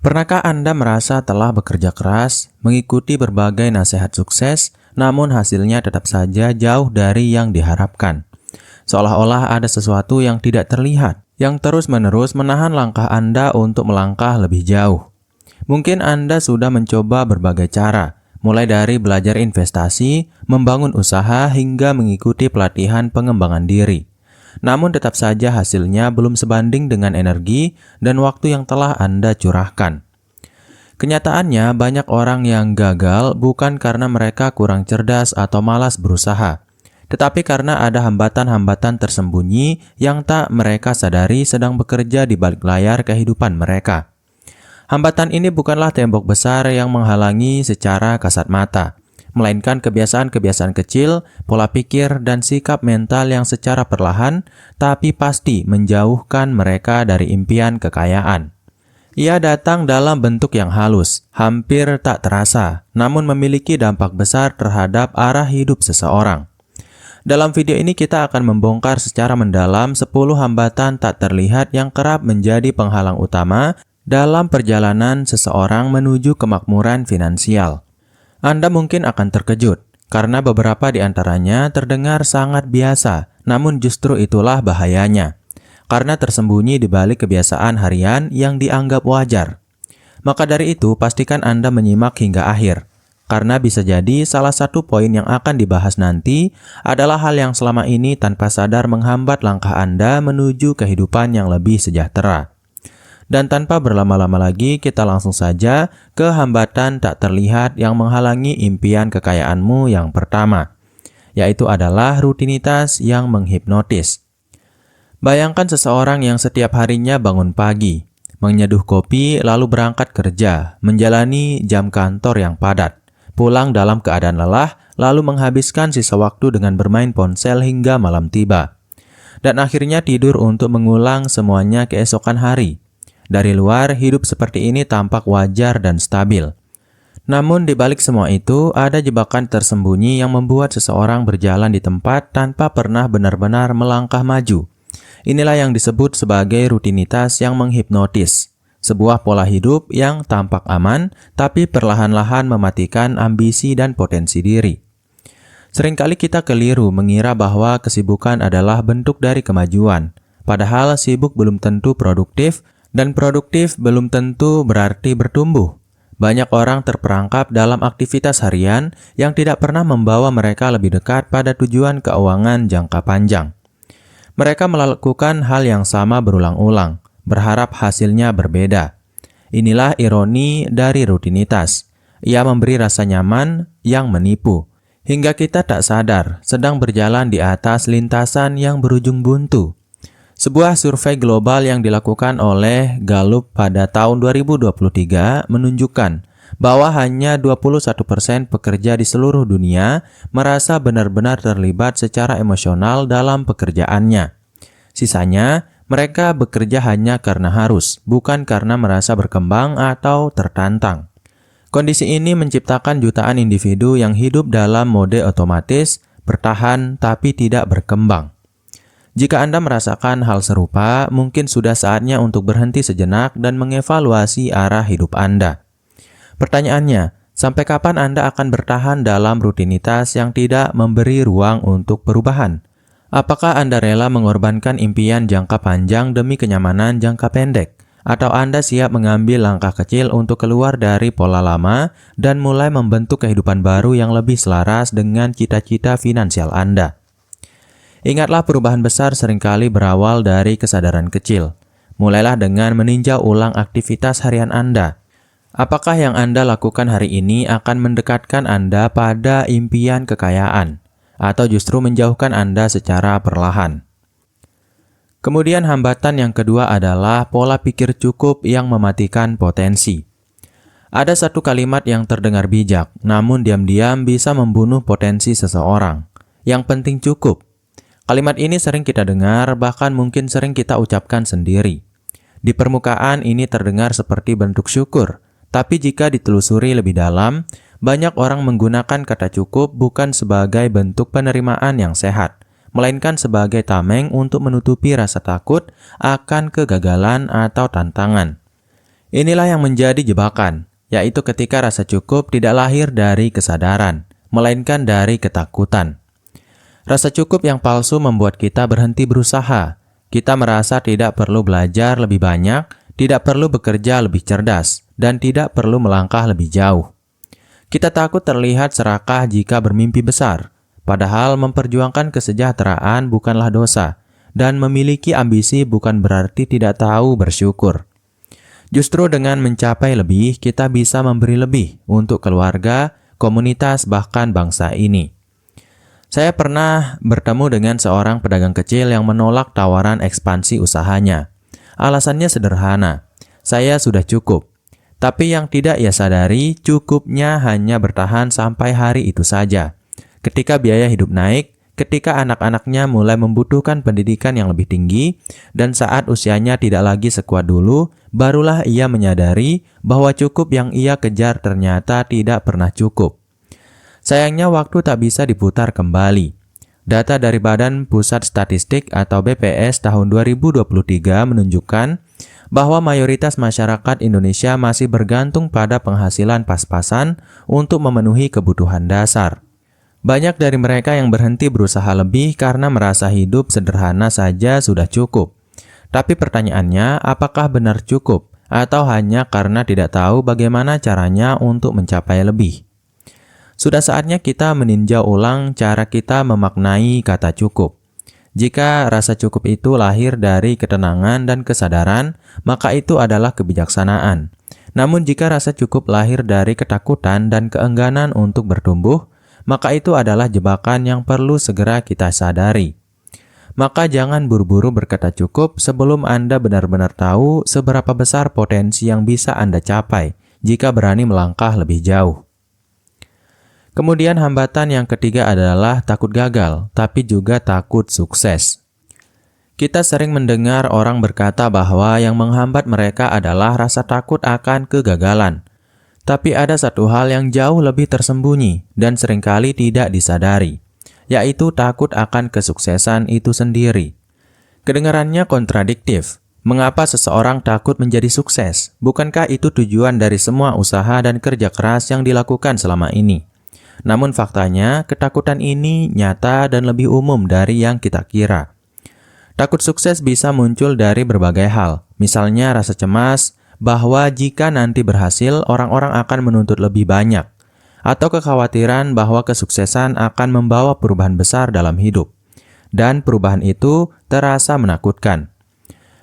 Pernahkah Anda merasa telah bekerja keras, mengikuti berbagai nasihat sukses, namun hasilnya tetap saja jauh dari yang diharapkan? Seolah-olah ada sesuatu yang tidak terlihat, yang terus-menerus menahan langkah Anda untuk melangkah lebih jauh. Mungkin Anda sudah mencoba berbagai cara, mulai dari belajar investasi, membangun usaha, hingga mengikuti pelatihan pengembangan diri. Namun tetap saja hasilnya belum sebanding dengan energi dan waktu yang telah Anda curahkan. Kenyataannya, banyak orang yang gagal bukan karena mereka kurang cerdas atau malas berusaha, tetapi karena ada hambatan-hambatan tersembunyi yang tak mereka sadari sedang bekerja di balik layar kehidupan mereka. Hambatan ini bukanlah tembok besar yang menghalangi secara kasat mata, melainkan kebiasaan-kebiasaan kecil, pola pikir, dan sikap mental yang secara perlahan tapi pasti menjauhkan mereka dari impian kekayaan. Ia datang dalam bentuk yang halus, hampir tak terasa, namun memiliki dampak besar terhadap arah hidup seseorang. Dalam video ini kita akan membongkar secara mendalam 10 hambatan tak terlihat yang kerap menjadi penghalang utama dalam perjalanan seseorang menuju kemakmuran finansial. Anda mungkin akan terkejut, karena beberapa di antaranya terdengar sangat biasa, namun justru itulah bahayanya, karena tersembunyi di balik kebiasaan harian yang dianggap wajar. Maka dari itu, pastikan Anda menyimak hingga akhir, karena bisa jadi salah satu poin yang akan dibahas nanti adalah hal yang selama ini tanpa sadar menghambat langkah Anda menuju kehidupan yang lebih sejahtera. Dan tanpa berlama-lama lagi, kita langsung saja ke hambatan tak terlihat yang menghalangi impian kekayaanmu yang pertama, yaitu adalah rutinitas yang menghipnotis. Bayangkan seseorang yang setiap harinya bangun pagi, menyeduh kopi, lalu berangkat kerja, menjalani jam kantor yang padat, pulang dalam keadaan lelah, lalu menghabiskan sisa waktu dengan bermain ponsel hingga malam tiba, dan akhirnya tidur untuk mengulang semuanya keesokan hari. Dari luar, hidup seperti ini tampak wajar dan stabil. Namun di balik semua itu, ada jebakan tersembunyi yang membuat seseorang berjalan di tempat tanpa pernah benar-benar melangkah maju. Inilah yang disebut sebagai rutinitas yang menghipnotis. Sebuah pola hidup yang tampak aman, tapi perlahan-lahan mematikan ambisi dan potensi diri. Seringkali kita keliru mengira bahwa kesibukan adalah bentuk dari kemajuan. Padahal sibuk belum tentu produktif, dan produktif belum tentu berarti bertumbuh. Banyak orang terperangkap dalam aktivitas harian yang tidak pernah membawa mereka lebih dekat pada tujuan keuangan jangka panjang. Mereka melakukan hal yang sama berulang-ulang, berharap hasilnya berbeda. Inilah ironi dari rutinitas. Ia memberi rasa nyaman yang menipu, hingga kita tak sadar sedang berjalan di atas lintasan yang berujung buntu. Sebuah survei global yang dilakukan oleh Gallup pada tahun 2023 menunjukkan bahwa hanya 21% pekerja di seluruh dunia merasa benar-benar terlibat secara emosional dalam pekerjaannya. Sisanya, mereka bekerja hanya karena harus, bukan karena merasa berkembang atau tertantang. Kondisi ini menciptakan jutaan individu yang hidup dalam mode otomatis, bertahan tapi tidak berkembang. Jika Anda merasakan hal serupa, mungkin sudah saatnya untuk berhenti sejenak dan mengevaluasi arah hidup Anda. Pertanyaannya, sampai kapan Anda akan bertahan dalam rutinitas yang tidak memberi ruang untuk perubahan? Apakah Anda rela mengorbankan impian jangka panjang demi kenyamanan jangka pendek? Atau Anda siap mengambil langkah kecil untuk keluar dari pola lama dan mulai membentuk kehidupan baru yang lebih selaras dengan cita-cita finansial Anda? Ingatlah, perubahan besar seringkali berawal dari kesadaran kecil. Mulailah dengan meninjau ulang aktivitas harian Anda. Apakah yang Anda lakukan hari ini akan mendekatkan Anda pada impian kekayaan, atau justru menjauhkan Anda secara perlahan? Kemudian hambatan yang kedua adalah pola pikir cukup yang mematikan potensi. Ada satu kalimat yang terdengar bijak, namun diam-diam bisa membunuh potensi seseorang. Yang penting cukup. Kalimat ini sering kita dengar, bahkan mungkin sering kita ucapkan sendiri. Di permukaan ini terdengar seperti bentuk syukur, tapi jika ditelusuri lebih dalam, banyak orang menggunakan kata cukup bukan sebagai bentuk penerimaan yang sehat, melainkan sebagai tameng untuk menutupi rasa takut akan kegagalan atau tantangan. Inilah yang menjadi jebakan, yaitu ketika rasa cukup tidak lahir dari kesadaran, melainkan dari ketakutan. Rasa cukup yang palsu membuat kita berhenti berusaha. Kita merasa tidak perlu belajar lebih banyak, tidak perlu bekerja lebih cerdas, dan tidak perlu melangkah lebih jauh. Kita takut terlihat serakah jika bermimpi besar, padahal memperjuangkan kesejahteraan bukanlah dosa, dan memiliki ambisi bukan berarti tidak tahu bersyukur. Justru dengan mencapai lebih, kita bisa memberi lebih untuk keluarga, komunitas, bahkan bangsa ini. Saya pernah bertemu dengan seorang pedagang kecil yang menolak tawaran ekspansi usahanya. Alasannya sederhana, saya sudah cukup. Tapi yang tidak ia sadari, cukupnya hanya bertahan sampai hari itu saja. Ketika biaya hidup naik, ketika anak-anaknya mulai membutuhkan pendidikan yang lebih tinggi, dan saat usianya tidak lagi sekuat dulu, barulah ia menyadari bahwa cukup yang ia kejar ternyata tidak pernah cukup. Sayangnya waktu tak bisa diputar kembali. Data dari Badan Pusat Statistik atau BPS tahun 2023 menunjukkan bahwa mayoritas masyarakat Indonesia masih bergantung pada penghasilan pas-pasan untuk memenuhi kebutuhan dasar. Banyak dari mereka yang berhenti berusaha lebih karena merasa hidup sederhana saja sudah cukup. Tapi pertanyaannya, apakah benar cukup? Atau hanya karena tidak tahu bagaimana caranya untuk mencapai lebih? Sudah saatnya kita meninjau ulang cara kita memaknai kata cukup. Jika rasa cukup itu lahir dari ketenangan dan kesadaran, maka itu adalah kebijaksanaan. Namun jika rasa cukup lahir dari ketakutan dan keengganan untuk bertumbuh, maka itu adalah jebakan yang perlu segera kita sadari. Maka jangan buru-buru berkata cukup sebelum Anda benar-benar tahu seberapa besar potensi yang bisa Anda capai jika berani melangkah lebih jauh. Kemudian hambatan yang ketiga adalah takut gagal, tapi juga takut sukses. Kita sering mendengar orang berkata bahwa yang menghambat mereka adalah rasa takut akan kegagalan. Tapi ada satu hal yang jauh lebih tersembunyi dan seringkali tidak disadari, yaitu takut akan kesuksesan itu sendiri. Kedengarannya kontradiktif. Mengapa seseorang takut menjadi sukses? Bukankah itu tujuan dari semua usaha dan kerja keras yang dilakukan selama ini? Namun faktanya, ketakutan ini nyata dan lebih umum dari yang kita kira. Takut sukses bisa muncul dari berbagai hal, misalnya rasa cemas, bahwa jika nanti berhasil, orang-orang akan menuntut lebih banyak, atau kekhawatiran bahwa kesuksesan akan membawa perubahan besar dalam hidup, dan perubahan itu terasa menakutkan.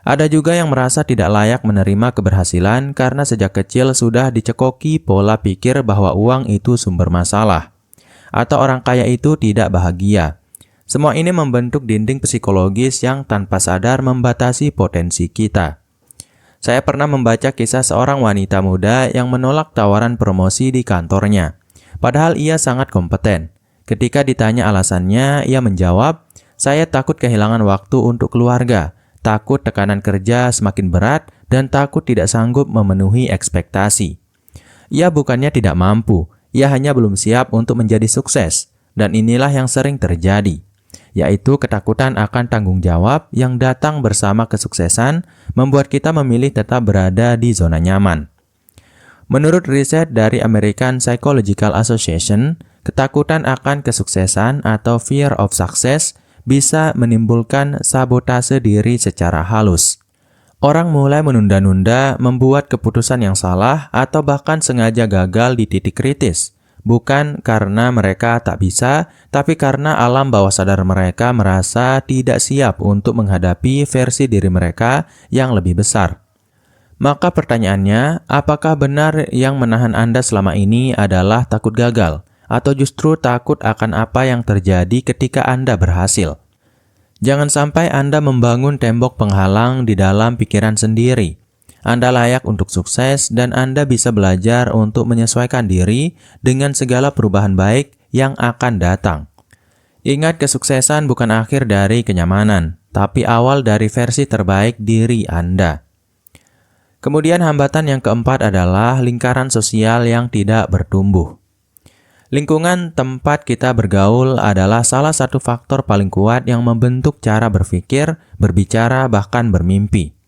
Ada juga yang merasa tidak layak menerima keberhasilan karena sejak kecil sudah dicekoki pola pikir bahwa uang itu sumber masalah, atau orang kaya itu tidak bahagia. Semua ini membentuk dinding psikologis yang tanpa sadar membatasi potensi kita. Saya pernah membaca kisah seorang wanita muda yang menolak tawaran promosi di kantornya. Padahal ia sangat kompeten. Ketika ditanya alasannya, ia menjawab, "Saya takut kehilangan waktu untuk keluarga, takut tekanan kerja semakin berat, dan takut tidak sanggup memenuhi ekspektasi." Ia bukannya tidak mampu, ia hanya belum siap untuk menjadi sukses. Dan inilah yang sering terjadi, yaitu ketakutan akan tanggung jawab yang datang bersama kesuksesan membuat kita memilih tetap berada di zona nyaman. Menurut riset dari American Psychological Association, ketakutan akan kesuksesan atau fear of success bisa menimbulkan sabotase diri secara halus. Orang mulai menunda-nunda, membuat keputusan yang salah, atau bahkan sengaja gagal di titik kritis. Bukan karena mereka tak bisa, tapi karena alam bawah sadar mereka merasa tidak siap untuk menghadapi versi diri mereka yang lebih besar. Maka pertanyaannya, apakah benar yang menahan Anda selama ini adalah takut gagal, atau justru takut akan apa yang terjadi ketika Anda berhasil? Jangan sampai Anda membangun tembok penghalang di dalam pikiran sendiri. Anda layak untuk sukses dan Anda bisa belajar untuk menyesuaikan diri dengan segala perubahan baik yang akan datang. Ingat, kesuksesan bukan akhir dari kenyamanan, tapi awal dari versi terbaik diri Anda. Kemudian hambatan yang keempat adalah lingkaran sosial yang tidak bertumbuh. Lingkungan tempat kita bergaul adalah salah satu faktor paling kuat yang membentuk cara berpikir, berbicara, bahkan bermimpi.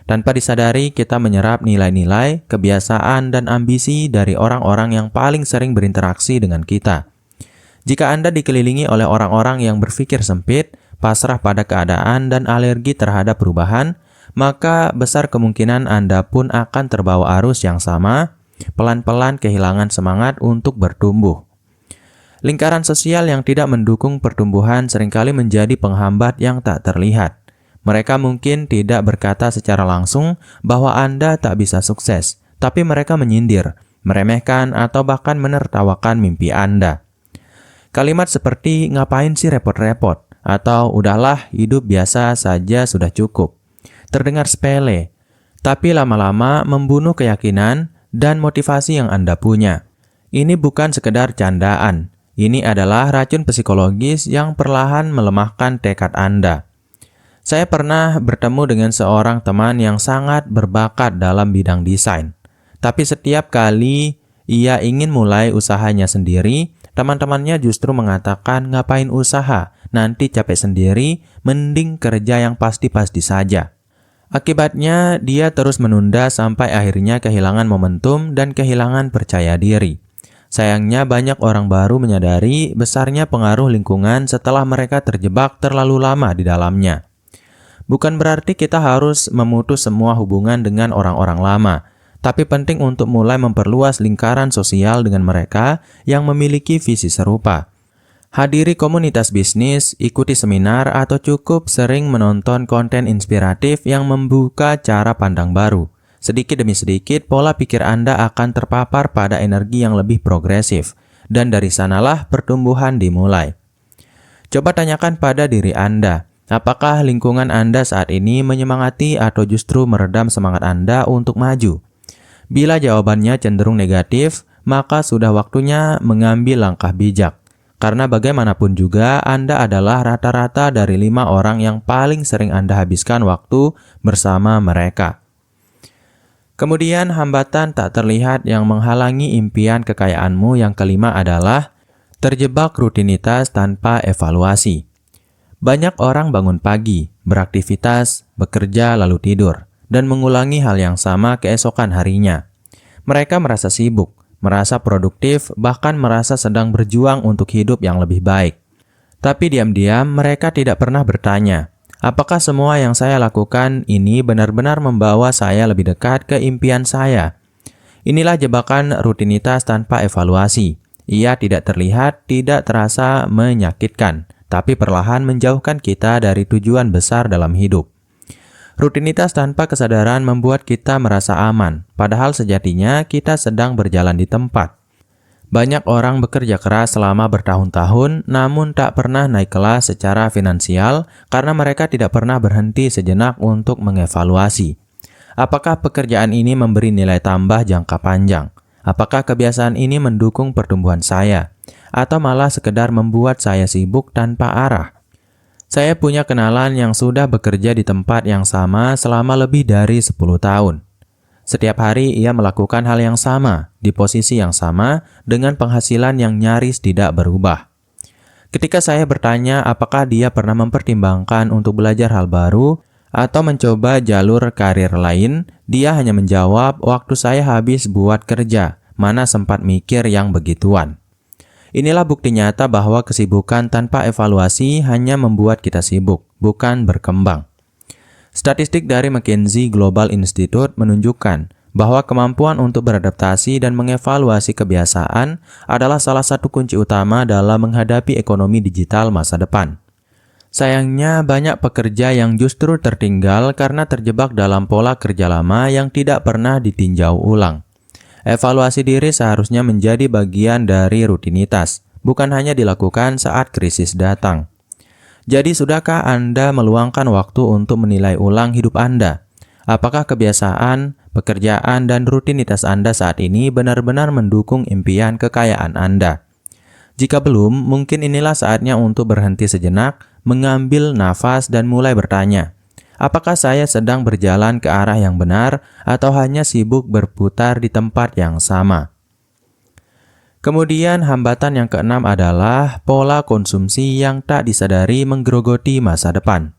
Tanpa disadari, kita menyerap nilai-nilai, kebiasaan, dan ambisi dari orang-orang yang paling sering berinteraksi dengan kita. Jika Anda dikelilingi oleh orang-orang yang berpikir sempit, pasrah pada keadaan, dan alergi terhadap perubahan, maka besar kemungkinan Anda pun akan terbawa arus yang sama, pelan-pelan kehilangan semangat untuk bertumbuh. Lingkaran sosial yang tidak mendukung pertumbuhan seringkali menjadi penghambat yang tak terlihat. Mereka mungkin tidak berkata secara langsung bahwa Anda tak bisa sukses, tapi mereka menyindir, meremehkan, atau bahkan menertawakan mimpi Anda. Kalimat seperti, "Ngapain sih repot-repot?" atau "Udahlah, hidup biasa saja sudah cukup." Terdengar sepele, tapi lama-lama membunuh keyakinan dan motivasi yang Anda punya. Ini bukan sekedar candaan. Ini adalah racun psikologis yang perlahan melemahkan tekad Anda. Saya pernah bertemu dengan seorang teman yang sangat berbakat dalam bidang desain. Tapi setiap kali ia ingin mulai usahanya sendiri, teman-temannya justru mengatakan, "Ngapain usaha? Nanti capek sendiri, mending kerja yang pasti-pasti saja." Akibatnya, dia terus menunda sampai akhirnya kehilangan momentum dan kehilangan percaya diri. Sayangnya, banyak orang baru menyadari besarnya pengaruh lingkungan setelah mereka terjebak terlalu lama di dalamnya. Bukan berarti kita harus memutus semua hubungan dengan orang-orang lama, tapi penting untuk mulai memperluas lingkaran sosial dengan mereka yang memiliki visi serupa. Hadiri komunitas bisnis, ikuti seminar, atau cukup sering menonton konten inspiratif yang membuka cara pandang baru. Sedikit demi sedikit, pola pikir Anda akan terpapar pada energi yang lebih progresif, dan dari sanalah pertumbuhan dimulai. Coba tanyakan pada diri Anda, apakah lingkungan Anda saat ini menyemangati atau justru meredam semangat Anda untuk maju? Bila jawabannya cenderung negatif, maka sudah waktunya mengambil langkah bijak. Karena bagaimanapun juga, Anda adalah rata-rata dari 5 orang yang paling sering Anda habiskan waktu bersama mereka. Kemudian, hambatan tak terlihat yang menghalangi impian kekayaanmu yang kelima adalah terjebak rutinitas tanpa evaluasi. Banyak orang bangun pagi, beraktivitas, bekerja lalu tidur, dan mengulangi hal yang sama keesokan harinya. Mereka merasa sibuk, merasa produktif, bahkan merasa sedang berjuang untuk hidup yang lebih baik. Tapi diam-diam mereka tidak pernah bertanya, apakah semua yang saya lakukan ini benar-benar membawa saya lebih dekat ke impian saya? Inilah jebakan rutinitas tanpa evaluasi. Ia tidak terlihat, tidak terasa menyakitkan, tapi perlahan menjauhkan kita dari tujuan besar dalam hidup. Rutinitas tanpa kesadaran membuat kita merasa aman, padahal sejatinya kita sedang berjalan di tempat. Banyak orang bekerja keras selama bertahun-tahun, namun tak pernah naik kelas secara finansial karena mereka tidak pernah berhenti sejenak untuk mengevaluasi. Apakah pekerjaan ini memberi nilai tambah jangka panjang? Apakah kebiasaan ini mendukung pertumbuhan saya? Atau malah sekedar membuat saya sibuk tanpa arah? Saya punya kenalan yang sudah bekerja di tempat yang sama selama lebih dari 10 tahun. Setiap hari ia melakukan hal yang sama, di posisi yang sama, dengan penghasilan yang nyaris tidak berubah. Ketika saya bertanya apakah dia pernah mempertimbangkan untuk belajar hal baru atau mencoba jalur karir lain, dia hanya menjawab, "Waktu saya habis buat kerja, mana sempat mikir yang begituan." Inilah bukti nyata bahwa kesibukan tanpa evaluasi hanya membuat kita sibuk, bukan berkembang. Statistik dari McKinsey Global Institute menunjukkan bahwa kemampuan untuk beradaptasi dan mengevaluasi kebiasaan adalah salah satu kunci utama dalam menghadapi ekonomi digital masa depan. Sayangnya, banyak pekerja yang justru tertinggal karena terjebak dalam pola kerja lama yang tidak pernah ditinjau ulang. Evaluasi diri seharusnya menjadi bagian dari rutinitas, bukan hanya dilakukan saat krisis datang. Jadi, sudahkah Anda meluangkan waktu untuk menilai ulang hidup Anda? Apakah kebiasaan, pekerjaan, dan rutinitas Anda saat ini benar-benar mendukung impian kekayaan Anda? Jika belum, mungkin inilah saatnya untuk berhenti sejenak, mengambil nafas, dan mulai bertanya, apakah saya sedang berjalan ke arah yang benar atau hanya sibuk berputar di tempat yang sama? Kemudian hambatan yang keenam adalah pola konsumsi yang tak disadari menggerogoti masa depan.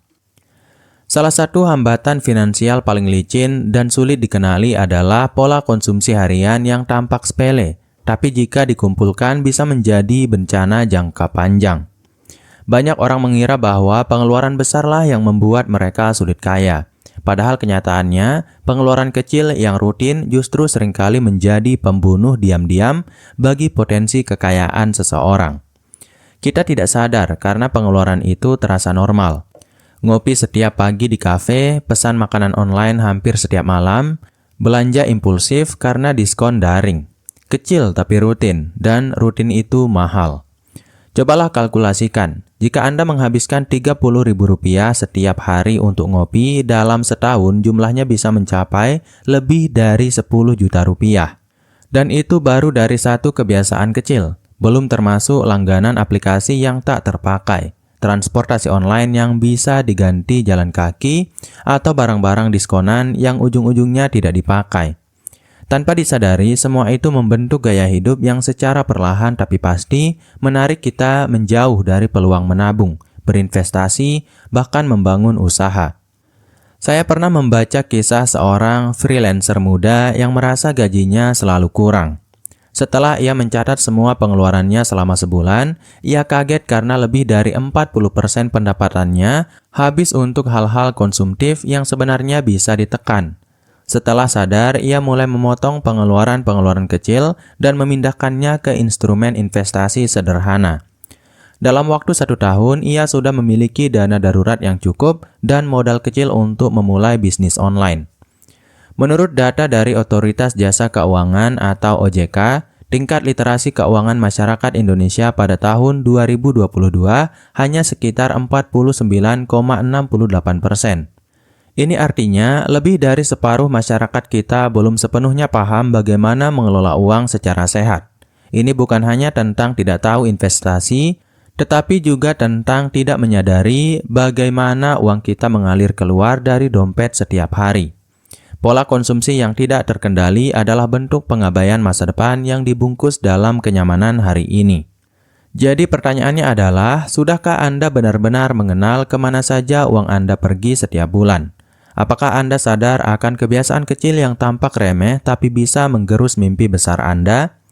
Salah satu hambatan finansial paling licin dan sulit dikenali adalah pola konsumsi harian yang tampak sepele, tapi jika dikumpulkan bisa menjadi bencana jangka panjang. Banyak orang mengira bahwa pengeluaran besarlah yang membuat mereka sulit kaya. Padahal kenyataannya, pengeluaran kecil yang rutin justru seringkali menjadi pembunuh diam-diam bagi potensi kekayaan seseorang. Kita tidak sadar karena pengeluaran itu terasa normal. Ngopi setiap pagi di kafe, pesan makanan online hampir setiap malam, belanja impulsif karena diskon daring. Kecil tapi rutin, dan rutin itu mahal. Cobalah kalkulasikan, jika Anda menghabiskan Rp30.000 setiap hari untuk ngopi, dalam setahun jumlahnya bisa mencapai lebih dari Rp10 juta. Dan itu baru dari satu kebiasaan kecil, belum termasuk langganan aplikasi yang tak terpakai, transportasi online yang bisa diganti jalan kaki, atau barang-barang diskonan yang ujung-ujungnya tidak dipakai. Tanpa disadari, semua itu membentuk gaya hidup yang secara perlahan tapi pasti menarik kita menjauh dari peluang menabung, berinvestasi, bahkan membangun usaha. Saya pernah membaca kisah seorang freelancer muda yang merasa gajinya selalu kurang. Setelah ia mencatat semua pengeluarannya selama sebulan, ia kaget karena lebih dari 40% pendapatannya habis untuk hal-hal konsumtif yang sebenarnya bisa ditekan. Setelah sadar, ia mulai memotong pengeluaran-pengeluaran kecil dan memindahkannya ke instrumen investasi sederhana. Dalam waktu 1 tahun, ia sudah memiliki dana darurat yang cukup dan modal kecil untuk memulai bisnis online. Menurut data dari Otoritas Jasa Keuangan atau OJK, tingkat literasi keuangan masyarakat Indonesia pada tahun 2022 hanya sekitar 49,68%. Ini artinya lebih dari separuh masyarakat kita belum sepenuhnya paham bagaimana mengelola uang secara sehat. Ini bukan hanya tentang tidak tahu investasi, tetapi juga tentang tidak menyadari bagaimana uang kita mengalir keluar dari dompet setiap hari. Pola konsumsi yang tidak terkendali adalah bentuk pengabaian masa depan yang dibungkus dalam kenyamanan hari ini. Jadi pertanyaannya adalah, sudahkah Anda benar-benar mengenal kemana saja uang Anda pergi setiap bulan? Apakah Anda sadar akan kebiasaan kecil yang tampak remeh tapi bisa menggerus mimpi besar Anda?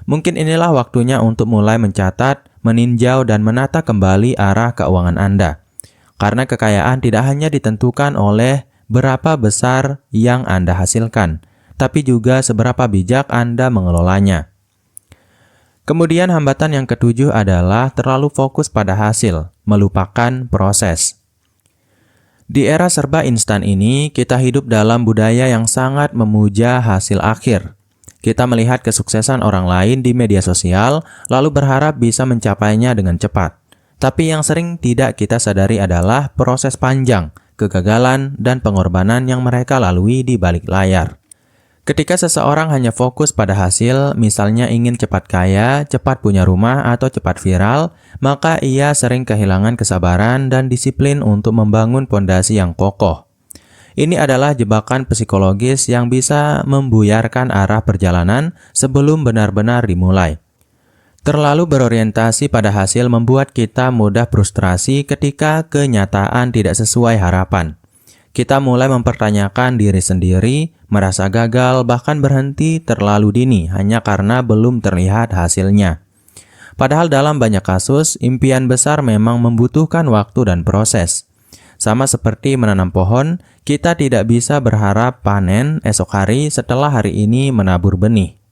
Mungkin inilah waktunya untuk mulai mencatat, meninjau, dan menata kembali arah keuangan Anda. Karena kekayaan tidak hanya ditentukan oleh berapa besar yang Anda hasilkan, tapi juga seberapa bijak Anda mengelolanya. Kemudian hambatan yang ketujuh adalah terlalu fokus pada hasil, melupakan proses. Di era serba instan ini, kita hidup dalam budaya yang sangat memuja hasil akhir. Kita melihat kesuksesan orang lain di media sosial, lalu berharap bisa mencapainya dengan cepat. Tapi yang sering tidak kita sadari adalah proses panjang, kegagalan, dan pengorbanan yang mereka lalui di balik layar. Ketika seseorang hanya fokus pada hasil, misalnya ingin cepat kaya, cepat punya rumah, atau cepat viral, maka ia sering kehilangan kesabaran dan disiplin untuk membangun pondasi yang kokoh. Ini adalah jebakan psikologis yang bisa membuyarkan arah perjalanan sebelum benar-benar dimulai. Terlalu berorientasi pada hasil membuat kita mudah frustrasi ketika kenyataan tidak sesuai harapan. Kita mulai mempertanyakan diri sendiri, merasa gagal, bahkan berhenti terlalu dini hanya karena belum terlihat hasilnya. Padahal dalam banyak kasus, impian besar memang membutuhkan waktu dan proses. Sama seperti menanam pohon, kita tidak bisa berharap panen esok hari setelah hari ini menabur benih.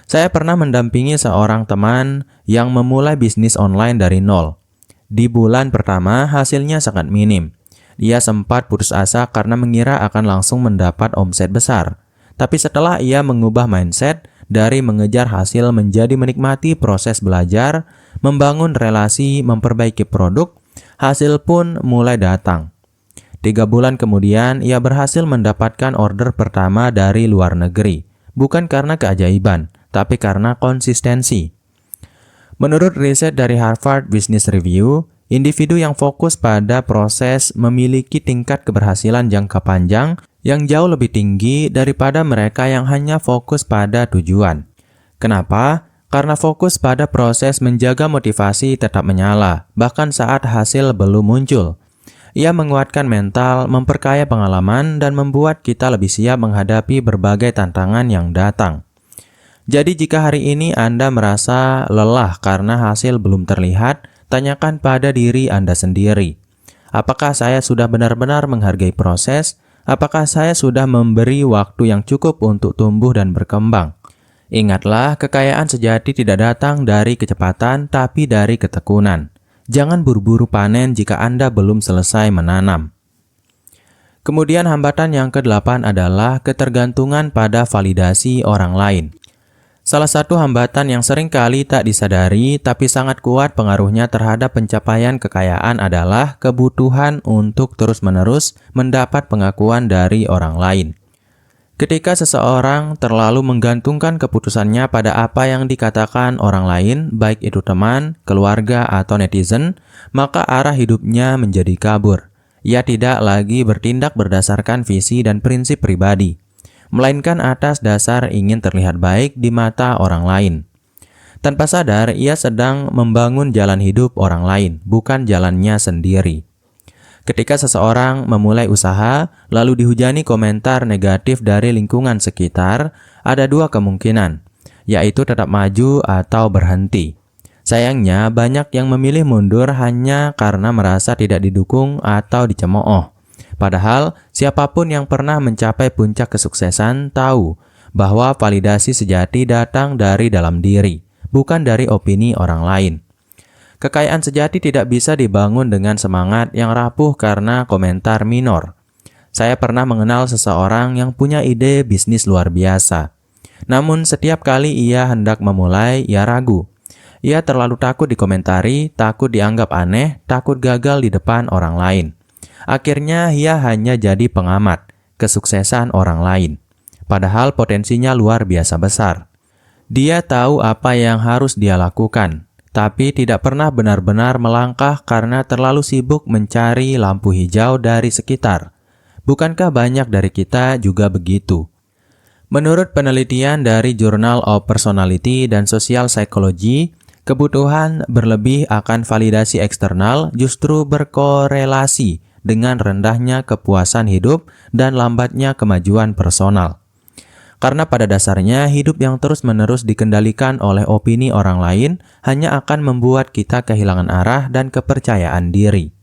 Saya pernah mendampingi seorang teman yang memulai bisnis online dari nol. Di bulan pertama, hasilnya sangat minim. Ia sempat putus asa karena mengira akan langsung mendapat omset besar. Tapi setelah ia mengubah mindset dari mengejar hasil menjadi menikmati proses belajar, membangun relasi, memperbaiki produk, hasil pun mulai datang. 3 bulan kemudian, ia berhasil mendapatkan order pertama dari luar negeri. Bukan karena keajaiban, tapi karena konsistensi. Menurut riset dari Harvard Business Review, individu yang fokus pada proses memiliki tingkat keberhasilan jangka panjang yang jauh lebih tinggi daripada mereka yang hanya fokus pada tujuan. Kenapa? Karena fokus pada proses menjaga motivasi tetap menyala, bahkan saat hasil belum muncul. Ia menguatkan mental, memperkaya pengalaman, dan membuat kita lebih siap menghadapi berbagai tantangan yang datang. Jadi jika hari ini Anda merasa lelah karena hasil belum terlihat, tanyakan pada diri Anda sendiri. Apakah saya sudah benar-benar menghargai proses? Apakah saya sudah memberi waktu yang cukup untuk tumbuh dan berkembang? Ingatlah, kekayaan sejati tidak datang dari kecepatan, tapi dari ketekunan. Jangan buru-buru panen jika Anda belum selesai menanam. Kemudian hambatan yang ke-8 adalah ketergantungan pada validasi orang lain. Salah satu hambatan yang sering kali tak disadari tapi sangat kuat pengaruhnya terhadap pencapaian kekayaan adalah kebutuhan untuk terus-menerus mendapat pengakuan dari orang lain. Ketika seseorang terlalu menggantungkan keputusannya pada apa yang dikatakan orang lain, baik itu teman, keluarga, atau netizen, maka arah hidupnya menjadi kabur. Ia tidak lagi bertindak berdasarkan visi dan prinsip pribadi, melainkan atas dasar ingin terlihat baik di mata orang lain. Tanpa sadar, ia sedang membangun jalan hidup orang lain, bukan jalannya sendiri. Ketika seseorang memulai usaha, lalu dihujani komentar negatif dari lingkungan sekitar, ada dua kemungkinan, yaitu tetap maju atau berhenti. Sayangnya, banyak yang memilih mundur hanya karena merasa tidak didukung atau dicemooh. Padahal, siapapun yang pernah mencapai puncak kesuksesan tahu bahwa validasi sejati datang dari dalam diri, bukan dari opini orang lain. Kekayaan sejati tidak bisa dibangun dengan semangat yang rapuh karena komentar minor. Saya pernah mengenal seseorang yang punya ide bisnis luar biasa. Namun setiap kali ia hendak memulai, ia ragu. Ia terlalu takut dikomentari, takut dianggap aneh, takut gagal di depan orang lain. Akhirnya ia hanya jadi pengamat kesuksesan orang lain. Padahal potensinya luar biasa besar. Dia tahu apa yang harus dia lakukan, tapi tidak pernah benar-benar melangkah karena terlalu sibuk mencari lampu hijau dari sekitar. Bukankah banyak dari kita juga begitu? Menurut penelitian dari Journal of Personality dan Social Psychology, kebutuhan berlebih akan validasi eksternal justru berkorelasi dengan rendahnya kepuasan hidup dan lambatnya kemajuan personal. Karena pada dasarnya hidup yang terus-menerus dikendalikan oleh opini orang lain hanya akan membuat kita kehilangan arah dan kepercayaan diri.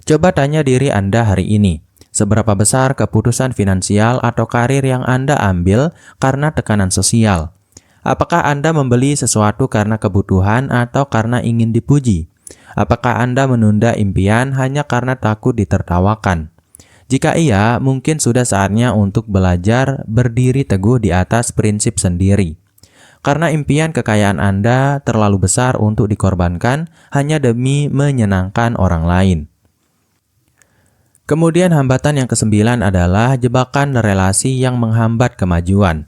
Coba tanya diri Anda hari ini, seberapa besar keputusan finansial atau karir yang Anda ambil karena tekanan sosial? Apakah Anda membeli sesuatu karena kebutuhan atau karena ingin dipuji? Apakah Anda menunda impian hanya karena takut ditertawakan? Jika iya, mungkin sudah saatnya untuk belajar berdiri teguh di atas prinsip sendiri. Karena impian kekayaan Anda terlalu besar untuk dikorbankan hanya demi menyenangkan orang lain. Kemudian hambatan yang ke-9 adalah jebakan relasi yang menghambat kemajuan.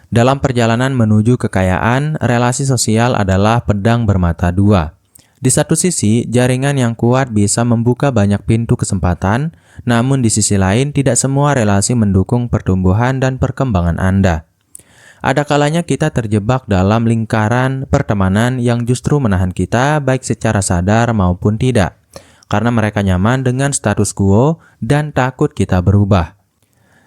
Dalam perjalanan menuju kekayaan, relasi sosial adalah pedang bermata dua. Di satu sisi, jaringan yang kuat bisa membuka banyak pintu kesempatan, namun di sisi lain tidak semua relasi mendukung pertumbuhan dan perkembangan Anda. Ada kalanya kita terjebak dalam lingkaran pertemanan yang justru menahan kita baik secara sadar maupun tidak, karena mereka nyaman dengan status quo dan takut kita berubah.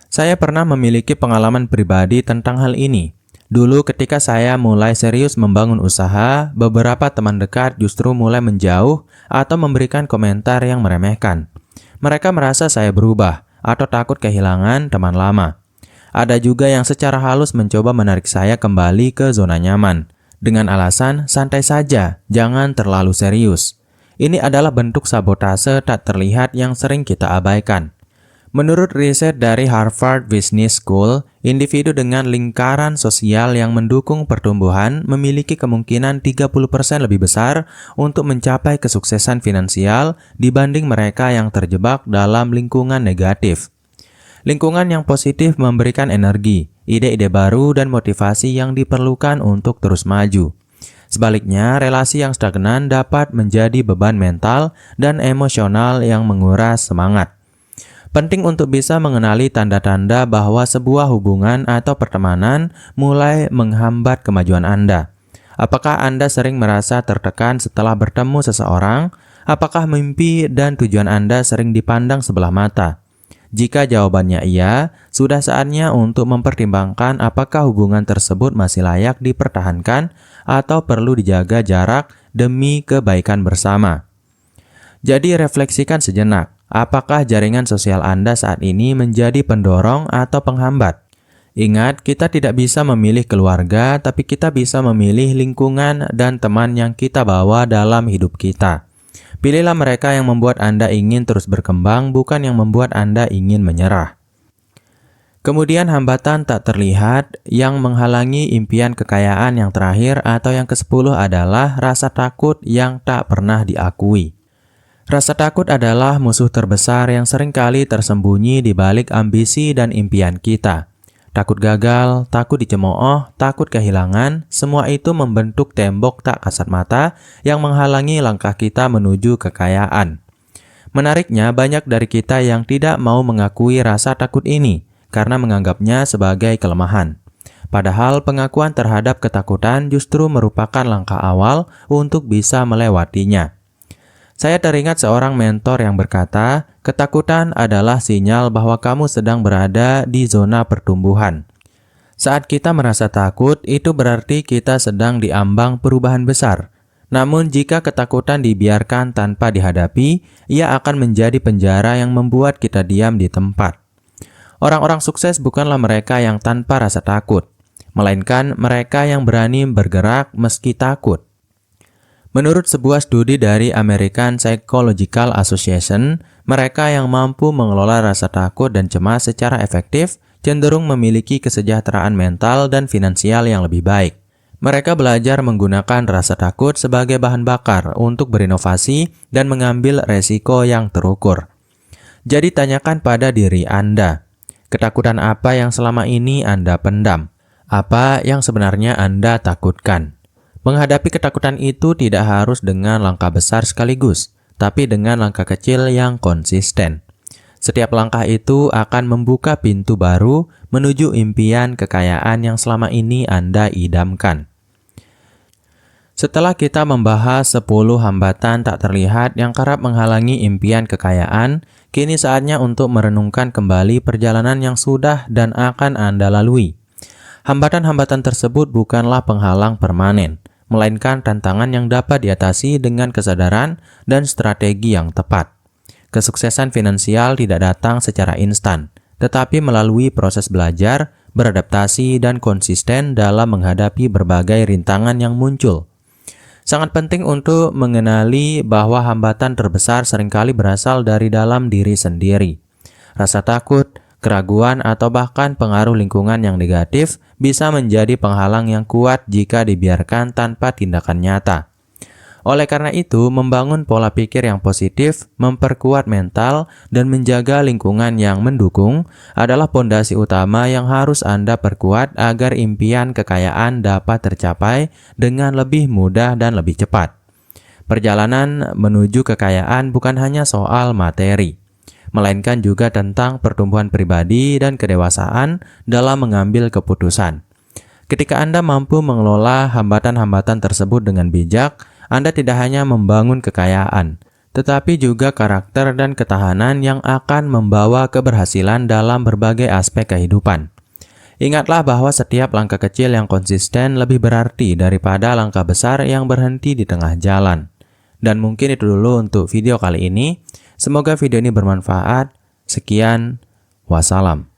Saya pernah memiliki pengalaman pribadi tentang hal ini. Dulu ketika saya mulai serius membangun usaha, beberapa teman dekat justru mulai menjauh atau memberikan komentar yang meremehkan. Mereka merasa saya berubah atau takut kehilangan teman lama. Ada juga yang secara halus mencoba menarik saya kembali ke zona nyaman, dengan alasan santai saja, jangan terlalu serius. Ini adalah bentuk sabotase tak terlihat yang sering kita abaikan. Menurut riset dari Harvard Business School, individu dengan lingkaran sosial yang mendukung pertumbuhan memiliki kemungkinan 30% lebih besar untuk mencapai kesuksesan finansial dibanding mereka yang terjebak dalam lingkungan negatif. Lingkungan yang positif memberikan energi, ide-ide baru, dan motivasi yang diperlukan untuk terus maju. Sebaliknya, relasi yang stagnan dapat menjadi beban mental dan emosional yang menguras semangat. Penting untuk bisa mengenali tanda-tanda bahwa sebuah hubungan atau pertemanan mulai menghambat kemajuan Anda. Apakah Anda sering merasa tertekan setelah bertemu seseorang? Apakah mimpi dan tujuan Anda sering dipandang sebelah mata? Jika jawabannya iya, sudah saatnya untuk mempertimbangkan apakah hubungan tersebut masih layak dipertahankan atau perlu dijaga jarak demi kebaikan bersama. Jadi refleksikan sejenak, apakah jaringan sosial Anda saat ini menjadi pendorong atau penghambat? Ingat, kita tidak bisa memilih keluarga, tapi kita bisa memilih lingkungan dan teman yang kita bawa dalam hidup kita. Pilihlah mereka yang membuat Anda ingin terus berkembang, bukan yang membuat Anda ingin menyerah. Kemudian hambatan tak terlihat yang menghalangi impian kekayaan yang terakhir atau yang ke-10 adalah rasa takut yang tak pernah diakui. Rasa takut adalah musuh terbesar yang seringkali tersembunyi di balik ambisi dan impian kita. Takut gagal, takut dicemooh, takut kehilangan, semua itu membentuk tembok tak kasat mata yang menghalangi langkah kita menuju kekayaan. Menariknya, banyak dari kita yang tidak mau mengakui rasa takut ini karena menganggapnya sebagai kelemahan. Padahal pengakuan terhadap ketakutan justru merupakan langkah awal untuk bisa melewatinya. Saya teringat seorang mentor yang berkata, ketakutan adalah sinyal bahwa kamu sedang berada di zona pertumbuhan. Saat kita merasa takut, itu berarti kita sedang diambang perubahan besar. Namun jika ketakutan dibiarkan tanpa dihadapi, ia akan menjadi penjara yang membuat kita diam di tempat. Orang-orang sukses bukanlah mereka yang tanpa rasa takut, melainkan mereka yang berani bergerak meski takut. Menurut sebuah studi dari American Psychological Association, mereka yang mampu mengelola rasa takut dan cemas secara efektif cenderung memiliki kesejahteraan mental dan finansial yang lebih baik. Mereka belajar menggunakan rasa takut sebagai bahan bakar untuk berinovasi dan mengambil resiko yang terukur. Jadi tanyakan pada diri Anda, ketakutan apa yang selama ini Anda pendam? Apa yang sebenarnya Anda takutkan? Menghadapi ketakutan itu tidak harus dengan langkah besar sekaligus, tapi dengan langkah kecil yang konsisten. Setiap langkah itu akan membuka pintu baru menuju impian kekayaan yang selama ini Anda idamkan. Setelah kita membahas 10 hambatan tak terlihat yang kerap menghalangi impian kekayaan, kini saatnya untuk merenungkan kembali perjalanan yang sudah dan akan Anda lalui. Hambatan-hambatan tersebut bukanlah penghalang permanen, melainkan tantangan yang dapat diatasi dengan kesadaran dan strategi yang tepat. Kesuksesan finansial tidak datang secara instan, tetapi melalui proses belajar, beradaptasi, dan konsisten dalam menghadapi berbagai rintangan yang muncul. Sangat penting untuk mengenali bahwa hambatan terbesar seringkali berasal dari dalam diri sendiri. Rasa takut, keraguan, atau bahkan pengaruh lingkungan yang negatif bisa menjadi penghalang yang kuat jika dibiarkan tanpa tindakan nyata. Oleh karena itu, membangun pola pikir yang positif, memperkuat mental, dan menjaga lingkungan yang mendukung adalah pondasi utama yang harus Anda perkuat agar impian kekayaan dapat tercapai dengan lebih mudah dan lebih cepat. Perjalanan menuju kekayaan bukan hanya soal materi, melainkan juga tentang pertumbuhan pribadi dan kedewasaan dalam mengambil keputusan. Ketika Anda mampu mengelola hambatan-hambatan tersebut dengan bijak, Anda tidak hanya membangun kekayaan, tetapi juga karakter dan ketahanan yang akan membawa keberhasilan dalam berbagai aspek kehidupan. Ingatlah bahwa setiap langkah kecil yang konsisten lebih berarti daripada langkah besar yang berhenti di tengah jalan. Dan mungkin itu dulu untuk video kali ini. Semoga video ini bermanfaat. Sekian, wassalam.